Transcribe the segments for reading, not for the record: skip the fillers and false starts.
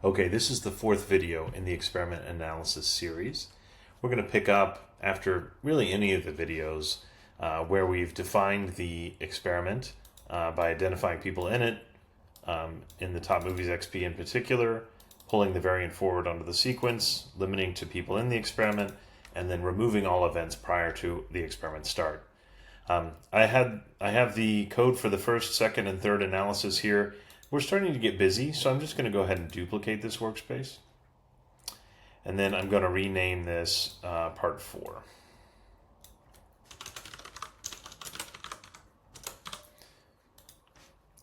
Okay, this is the fourth video in the experiment analysis series. We're going to pick up after really any of the videos where we've defined the experiment by identifying people in it, in the Top Movies XP in particular, pulling the variant forward onto the sequence, limiting to people in the experiment, and then removing all events prior to the experiment start. I have the code for the first, second, and third analysis here. We're starting to get busy, so I'm just going to go ahead and duplicate this workspace. And then I'm going to rename this part 4.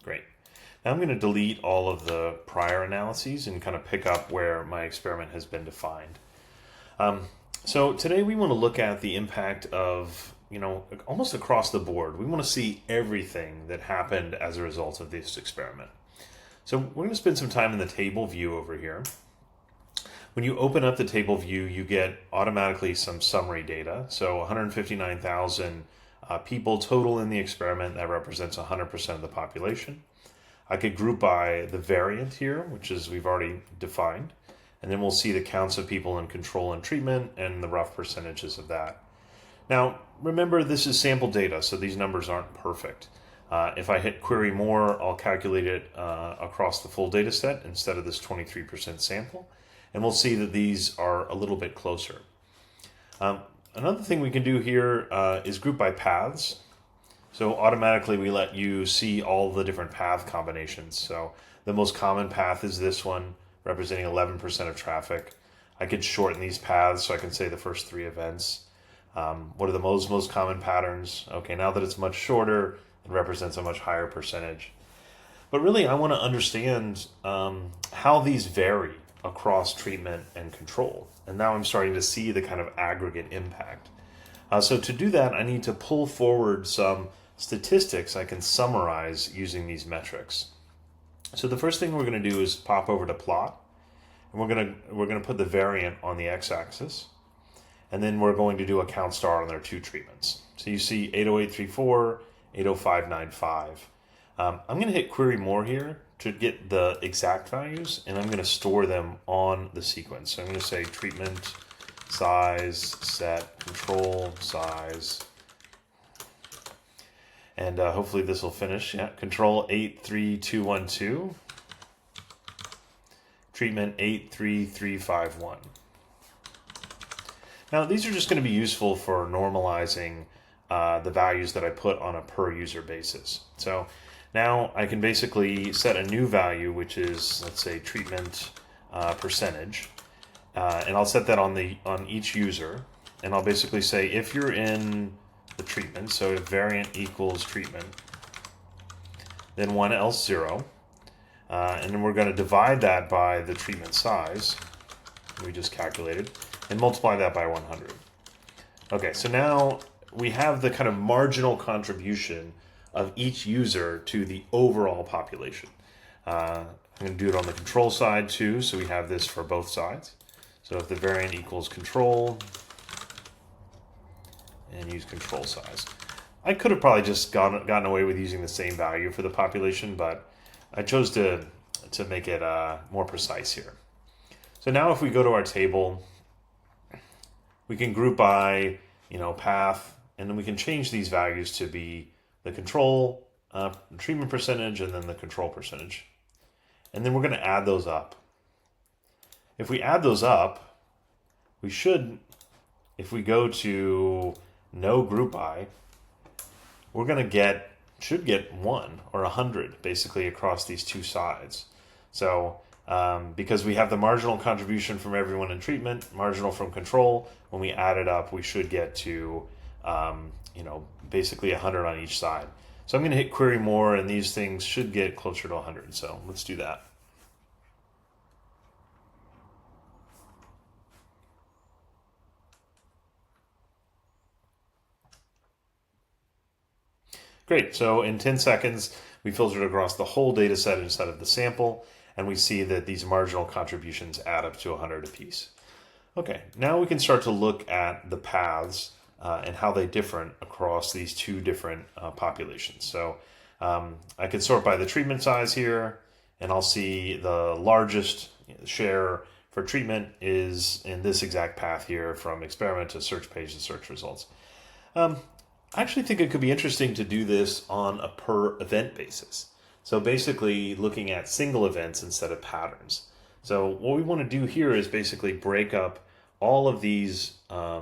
Great. Now I'm going to delete all of the prior analyses and kind of pick up where my experiment has been defined. So today we want to look at the impact of, almost across the board. We want to see everything that happened as a result of this experiment. So we're going to spend some time in the table view over here. When you open up the table view, you get automatically some summary data. So 159,000 people total in the experiment. That represents 100% of the population. I could group by the variant here, which is we've already defined. And then we'll see the counts of people in control and treatment and the rough percentages of that. Now, remember, this is sample data, so these numbers aren't perfect. If I hit query more, I'll calculate it across the full data set instead of this 23% sample. And we'll see that these are a little bit closer. Another thing we can do here is group by paths. So automatically we let you see all the different path combinations. So the most common path is this one, representing 11% of traffic. I could shorten these paths so I can say the first 3 events. What are the most common patterns? Okay, now that it's much shorter, it represents a much higher percentage. But really, I want to understand how these vary across treatment and control. And now I'm starting to see the kind of aggregate impact. So to do that, I need to pull forward some statistics I can summarize using these metrics. So the first thing we're going to do is pop over to plot. And we're going to put the variant on the x-axis. And then we're going to do a count star on their 2 treatments. So you see 80834, 80595. I'm going to hit query more here to get the exact values, and I'm going to store them on the sequence. So I'm going to say treatment size set control size, and hopefully this will finish. Yeah, control 83212, treatment 83351. Now these are just going to be useful for normalizing the values that I put on a per user basis. So now I can basically set a new value, which is, let's say, treatment percentage, and I'll set that on each user, and I'll basically say if you're in the treatment, so if variant equals treatment, then 1 else 0, and then we're going to divide that by the treatment size we just calculated and multiply that by 100. Okay, so now we have the kind of marginal contribution of each user to the overall population. I'm going to do it on the control side too, so we have this for both sides. So if the variant equals control, and use control size. I could have probably just gotten away with using the same value for the population, but I chose to make it more precise here. So now if we go to our table, we can group by path, and then we can change these values to be the control treatment percentage and then the control percentage. And then we're going to add those up. If we add those up, we should, if we go to no group by, we're going to should get 1 or 100 basically across these 2 sides. So because we have the marginal contribution from everyone in treatment, marginal from control, when we add it up, we should get to basically 100 on each side. So I'm going to hit query more, and these things should get closer to 100. So let's do that. Great. So in 10 seconds, we filtered across the whole data set instead of the sample, and we see that these marginal contributions add up to 100 apiece. Okay, now we can start to look at the paths and how they differ across these 2 different populations. So I can sort by the treatment size here, and I'll see the largest share for treatment is in this exact path here from experiment to search page to search results. I actually think it could be interesting to do this on a per event basis. So basically looking at single events instead of patterns. So what we want to do here is basically break up all of these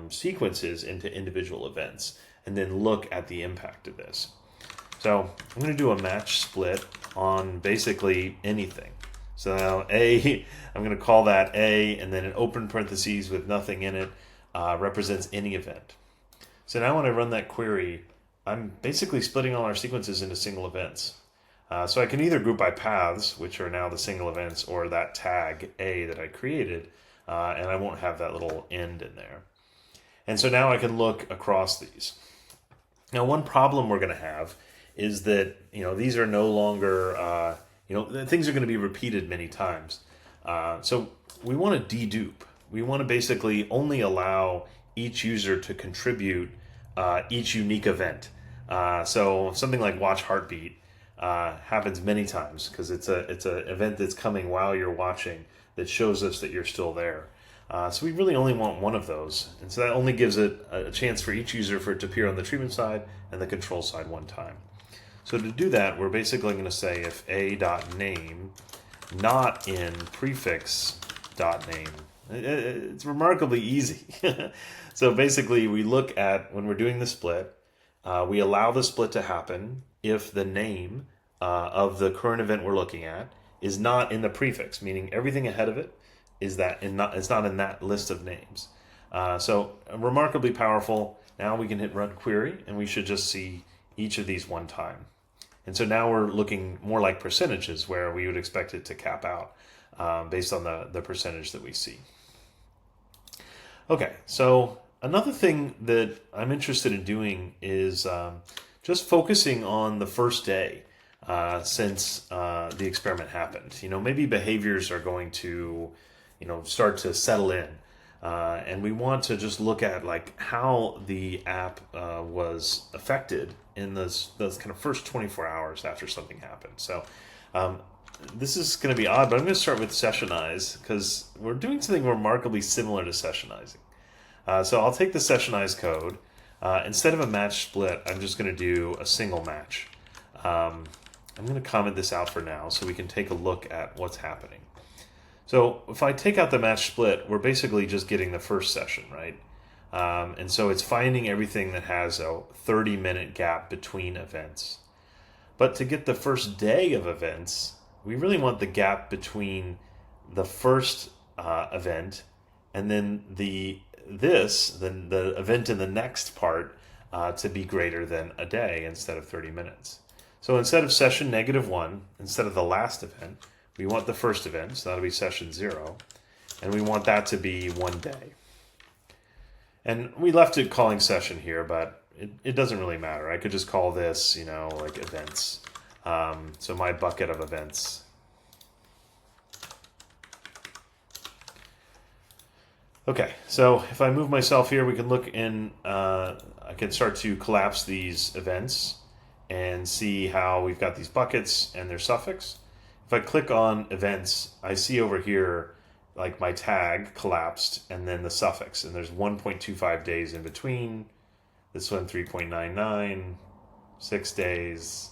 sequences into individual events and then look at the impact of this. So I'm going to do a match split on basically anything. So now A, I'm going to call that A, and then an open parentheses with nothing in it represents any event. So now when I run that query, I'm basically splitting all our sequences into single events. So I can either group by paths, which are now the single events, or that tag A that I created, and I won't have that little end in there. And so now I can look across these. Now one problem we're going to have is that these are no longer things are going to be repeated many times. So we want to dedupe. We want to basically only allow each user to contribute each unique event. So something like watch heartbeat happens many times because it's an event that's coming while you're watching that shows us that you're still there. So we really only want one of those, and so that only gives it a chance for each user for it to appear on the treatment side and the control side one time. So to do that, we're basically going to say if a.name not in prefix.name. It's remarkably easy. So basically we look at, when we're doing the split, we allow the split to happen if the name of the current event we're looking at is not in the prefix, meaning everything ahead of it is it's not in that list of names. So remarkably powerful. Now we can hit run query and we should just see each of these one time. And so now we're looking more like percentages where we would expect it to cap out based on the percentage that we see. Okay, so another thing that I'm interested in doing is just focusing on the first day since the experiment happened. Maybe behaviors are going to start to settle in. And we want to just look at how the app was affected in those kind of first 24 hours after something happened. So this is going to be odd, but I'm going to start with Sessionize because we're doing something remarkably similar to Sessionizing. So I'll take the Sessionize code. Instead of a match split, I'm just going to do a single match. I'm going to comment this out for now so we can take a look at what's happening. So if I take out the match split, we're basically just getting the first session, right? And so it's finding everything that has a 30-minute gap between events. But to get the first day of events, we really want the gap between the first event and then the event in the next part to be greater than a day instead of 30 minutes. So instead of session -1, instead of the last event, we want the first event, so that'll be session 0, and we want that to be 1 day. And we left it calling session here, but it doesn't really matter. I could just call this, like events. So my bucket of events. Okay, so if I move myself here, we can look in, I can start to collapse these events and see how we've got these buckets and their suffix. If I click on events, I see over here my tag collapsed and then the suffix, and there's 1.25 days in between. This one 3.99, 6 days,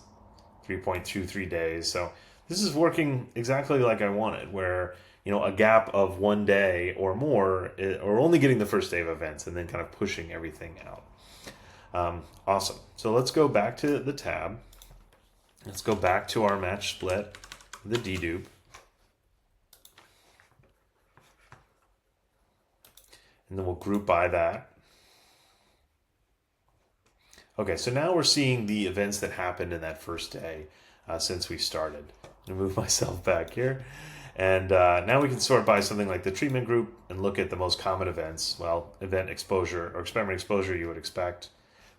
3.23 days. So this is working exactly like I wanted, where a gap of 1 day or more, or only getting the first day of events and then kind of pushing everything out. Awesome. So let's go back to the tab. Let's go back to our match split, the dedupe. And then we'll group by that. Okay, so now we're seeing the events that happened in that first day since we started. I'm going to move myself back here. And now we can sort by something like the treatment group and look at the most common events. Well, event exposure or experiment exposure you would expect.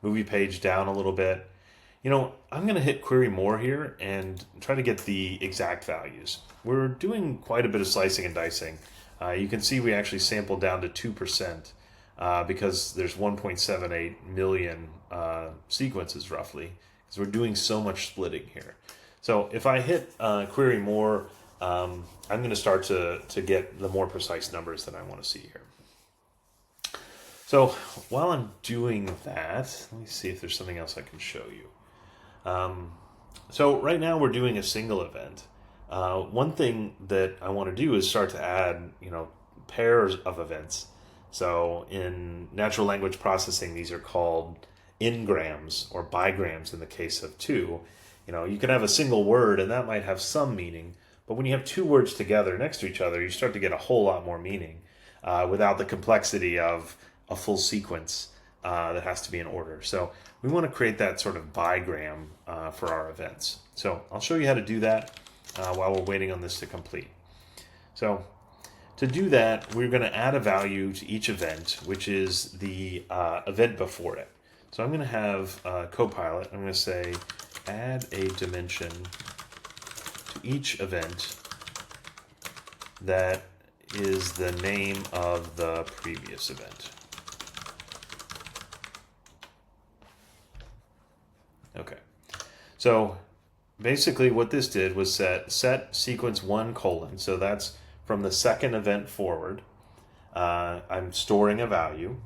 Movie page down a little bit. I'm going to hit query more here and try to get the exact values. We're doing quite a bit of slicing and dicing. You can see we actually sampled down to 2% because there's 1.78 million sequences roughly, because we're doing so much splitting here. So if I hit query more, I'm going to start to get the more precise numbers that I want to see here. So while I'm doing that, let me see if there's something else I can show you. So right now we're doing a single event. One thing that I want to do is start to add, pairs of events. So in natural language processing, these are called n-grams or bigrams in the case of two. You can have a single word and that might have some meaning, but when you have two words together next to each other, you start to get a whole lot more meaning without the complexity of a full sequence that has to be in order. So we want to create that sort of bigram for our events. So I'll show you how to do that while we're waiting on this to complete. So to do that, we're going to add a value to each event, which is the event before it. So I'm going to have Copilot. I'm going to say add a dimension to each event that is the name of the previous event. Okay, so basically what this did was set sequence 1 colon, so that's from the second event forward. I'm storing a value,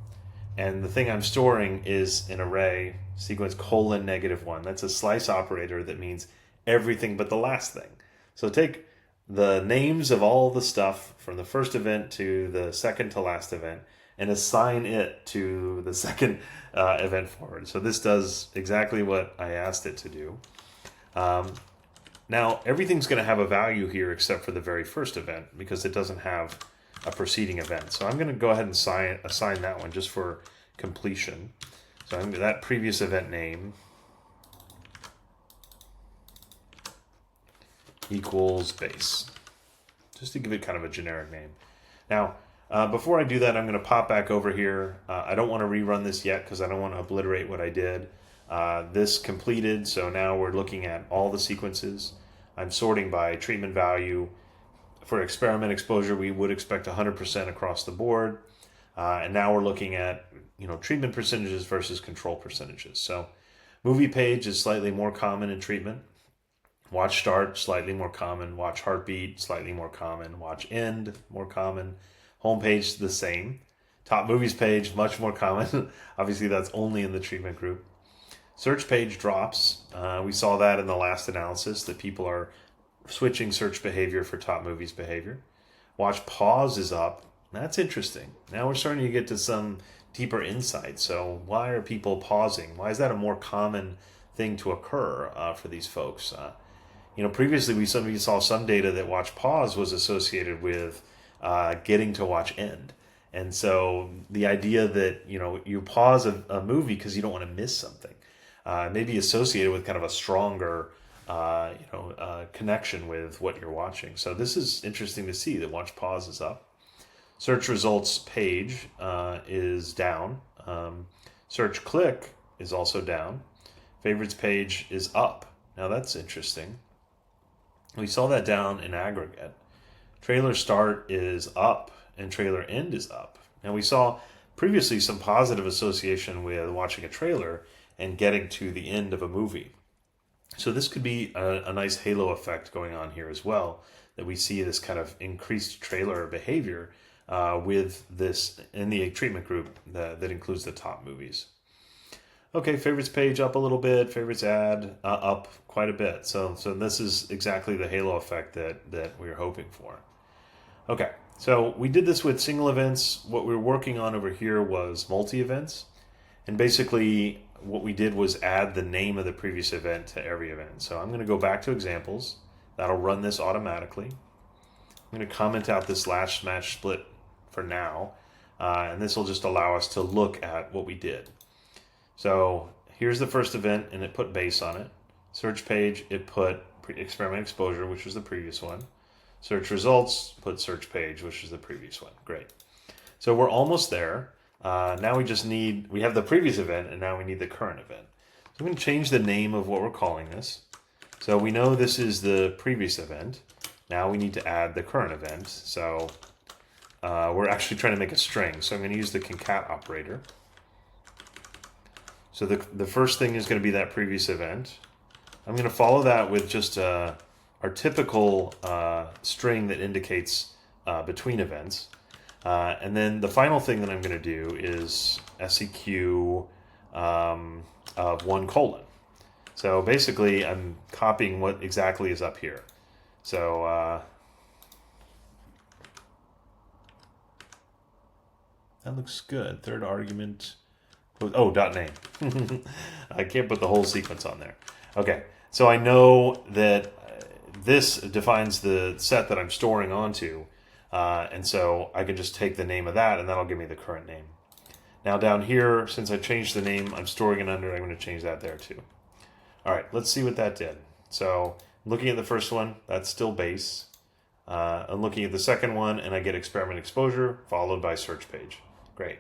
and the thing I'm storing is an array sequence colon -1. That's a slice operator that means everything but the last thing. So take the names of all the stuff from the first event to the second to last event and assign it to the second event forward. So this does exactly what I asked it to do. Now, everything's going to have a value here except for the very first event because it doesn't have a preceding event. So I'm going to go ahead and assign that one just for completion. So I'm that previous event name equals base, just to give it kind of a generic name. Now, before I do that, I'm going to pop back over here. I don't want to rerun this yet because I don't want to obliterate what I did. This completed, so now we're looking at all the sequences. I'm sorting by treatment value. For experiment exposure, we would expect 100% across the board. And now we're looking at treatment percentages versus control percentages. So movie page is slightly more common in treatment. Watch start, slightly more common. Watch heartbeat, slightly more common. Watch end, more common. Homepage, the same. Top movies page, much more common. Obviously, that's only in the treatment group. Search page drops. We saw that in the last analysis, that people are switching search behavior for top movies behavior. Watch pause is up. That's interesting. Now we're starting to get to some deeper insight. So why are people pausing? Why is that a more common thing to occur for these folks? Previously we saw some data that watch pause was associated with getting to watch end. And so the idea that, you pause a movie because you don't want to miss something may be associated with kind of a stronger connection with what you're watching. So this is interesting to see that watch pause is up. Search results page is down. Search click is also down. Favorites page is up. Now that's interesting. We saw that down in aggregate. Trailer start is up and trailer end is up. Now we saw previously some positive association with watching a trailer and getting to the end of a movie. So this could be a nice halo effect going on here as well, that we see this kind of increased trailer behavior with this in the treatment group that includes the top movies. Okay, favorites page up a little bit, favorites ad up quite a bit. So this is exactly the halo effect that we were hoping for. Okay, so we did this with single events. What we were working on over here was multi-events. And basically what we did was add the name of the previous event to every event. So I'm going to go back to examples. That'll run this automatically. I'm going to comment out this last match split for now. And this will just allow us to look at what we did. So here's the first event, and it put base on it. Search page, it put experiment exposure, which was the previous one. Search results, put search page, which is the previous one. Great. So we're almost there. Now we have the previous event, and now we need the current event. So I'm going to change the name of what we're calling this. So we know this is the previous event. Now we need to add the current event. So we're actually trying to make a string. So I'm going to use the concat operator. So the first thing is going to be that previous event. I'm going to follow that with just a our typical string that indicates between events. And then the final thing that I'm going to do is seq of 1:. So basically, I'm copying what exactly is up here. So that looks good. Third argument. Oh, dot name. I can't put the whole sequence on there. Okay, so I know that this defines the set that I'm storing onto. And so I can just take the name of that, and that'll give me the current name. Now down here, since I changed the name, I'm storing it under, I'm going to change that there too. All right, let's see what that did. So looking at the first one, that's still base. I'm looking at the second one, and I get experiment exposure followed by search page. Great.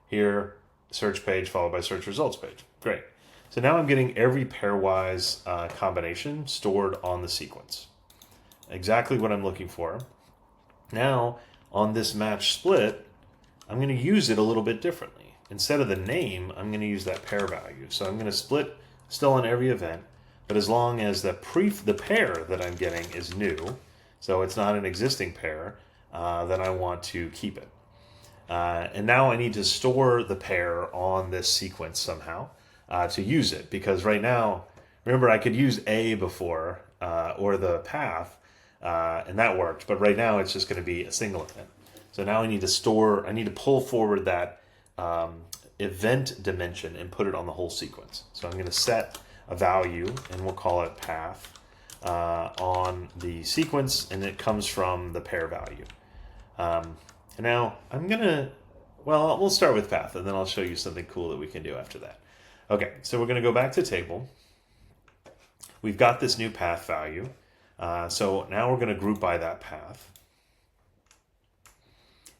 Here, search page followed by search results page. Great. So now I'm getting every pairwise combination stored on the sequence. Exactly what I'm looking for. Now, on this match split, I'm going to use it a little bit differently. Instead of the name, I'm going to use that pair value. So I'm going to split still on every event, but as long as the pair that I'm getting is new, so it's not an existing pair, then I want to keep it. And now I need to store the pair on this sequence somehow to use it, because right now, remember I could use A before or the path, and that worked, but right now it's just going to be a single event. So now I need to pull forward that event dimension and put it on the whole sequence. So I'm going to set a value, and we'll call it path, on the sequence, and it comes from the pair value. And now we'll start with path, and then I'll show you something cool that we can do after that. Okay, so we're going to go back to table. We've got this new path value. So now we're going to group by that path.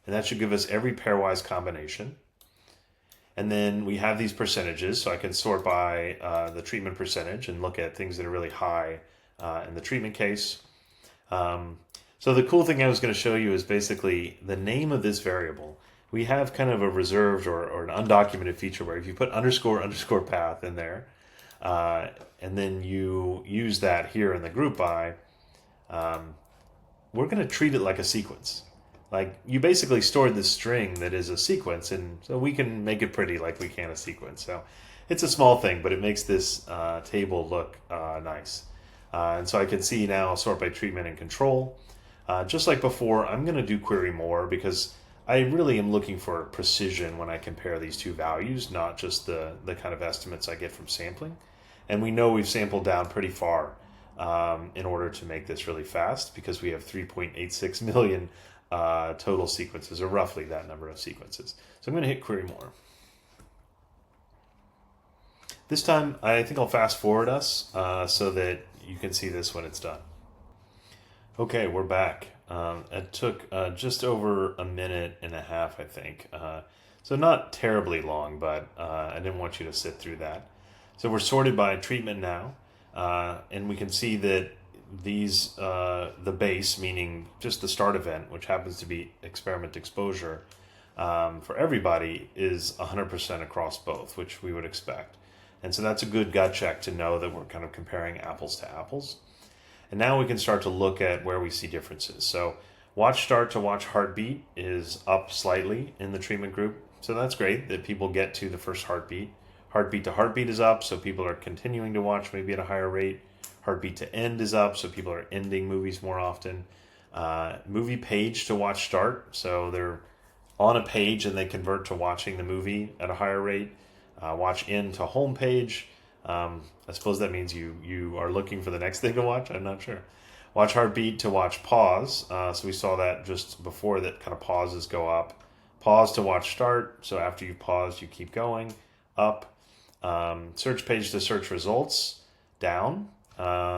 And that should give us every pairwise combination. And then we have these percentages, so I can sort by the treatment percentage and look at things that are really high in the treatment case. So the cool thing I was going to show you is basically the name of this variable. We have kind of a reserved or an undocumented feature where if you put underscore path in there, and then you use that here in the group by, we're going to treat it like a sequence. Like, you basically stored this string that is a sequence, and so we can make it pretty like we can a sequence. So it's a small thing, but it makes this table look nice. And so I can see now sort by treatment and control. Just like before, I'm going to do query more because I really am looking for precision when I compare these two values, not just the kind of estimates I get from sampling. And we know we've sampled down pretty far in order to make this really fast, because we have 3.86 million total sequences, or roughly that number of sequences. So I'm going to hit query more. This time, I think I'll fast forward us so that you can see this when it's done. Okay, we're back. It took just over a minute and a half, I think. So not terribly long, but I didn't want you to sit through that. So we're sorted by treatment now, and we can see that these, the base, meaning just the start event, which happens to be experiment exposure, for everybody is 100% across both, which we would expect. And so that's a good gut check to know that we're kind of comparing apples to apples. And now we can start to look at where we see differences. So watch start to watch heartbeat is up slightly in the treatment group. So that's great that people get to the first heartbeat. Heartbeat to heartbeat is up, so people are continuing to watch maybe at a higher rate. Heartbeat to end is up, so people are ending movies more often. Movie page to watch start, so they're on a page and they convert to watching the movie at a higher rate. Watch end to home page. I suppose that means you are looking for the next thing to watch. I'm not sure. Watch heartbeat to watch pause. So we saw that just before, that kind of pauses go up. Pause to watch start. So after you've paused, you keep going up. Search page to search results down.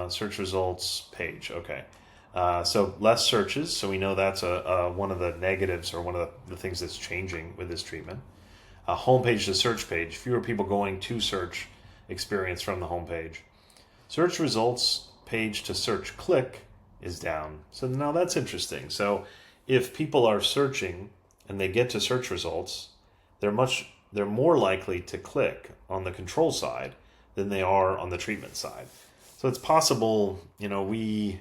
Search results page. Okay. So less searches. So we know that's one of the negatives, or one of the things that's changing with this treatment. Home page to search page. Fewer people going to search experience from the home page. Search results page to search click is down. So now that's interesting. So if people are searching and they get to search results, they're more likely to click on the control side than they are on the treatment side. So it's possible, we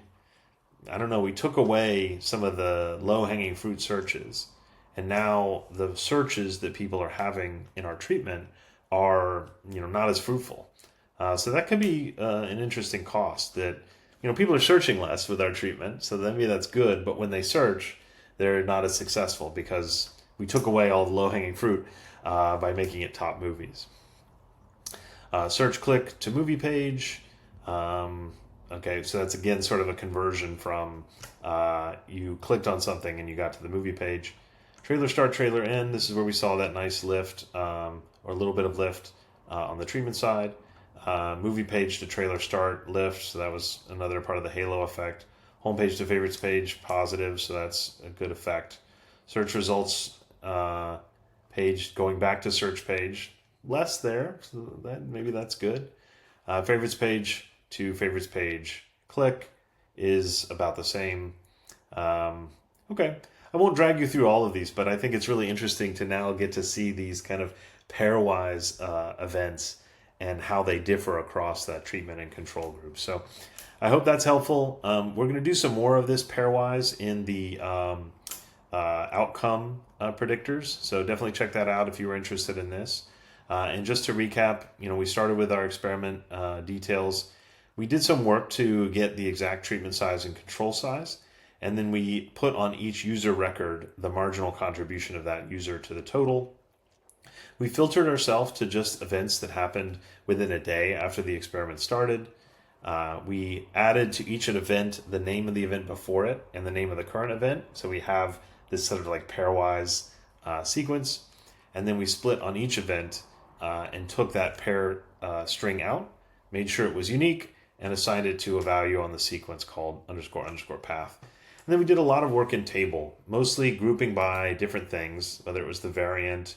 I don't know, we took away some of the low-hanging fruit searches, and now the searches that people are having in our treatment are, not as fruitful. So that could be an interesting cost that, people are searching less with our treatment, so maybe that's good, but when they search, they're not as successful because we took away all the low-hanging fruit by making it top movies. Search click to movie page. Okay, so that's again sort of a conversion from you clicked on something and you got to the movie page. Trailer start, trailer end. This is where we saw that nice lift or a little bit of lift on the treatment side. Movie page to trailer start, lift. So that was another part of the halo effect. Homepage to favorites page, positive. So that's a good effect. Search results page going back to search page. Less there, so maybe that's good. Favorites page to favorites page click is about the same. Okay, I won't drag you through all of these, but I think it's really interesting to now get to see these kind of pairwise events and how they differ across that treatment and control group. So I hope that's helpful. We're going to do some more of this pairwise in the outcome predictors. So definitely check that out if you were interested in this. And just to recap, we started with our experiment details. We did some work to get the exact treatment size and control size, and then we put on each user record the marginal contribution of that user to the total. We filtered ourselves to just events that happened within a day after the experiment started. We added to each an event the name of the event before it and the name of the current event, so we have this sort of like pairwise sequence. And then we split on each event and took that pair string out, made sure it was unique, and assigned it to a value on the sequence called __ path. And then we did a lot of work in table, mostly grouping by different things, whether it was the variant,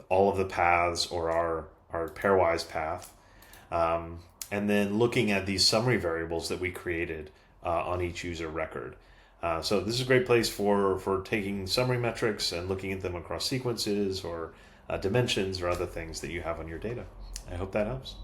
all of the paths, or our pairwise path. And then looking at these summary variables that we created on each user record. So this is a great place for taking summary metrics and looking at them across sequences or dimensions or other things that you have on your data. I hope that helps.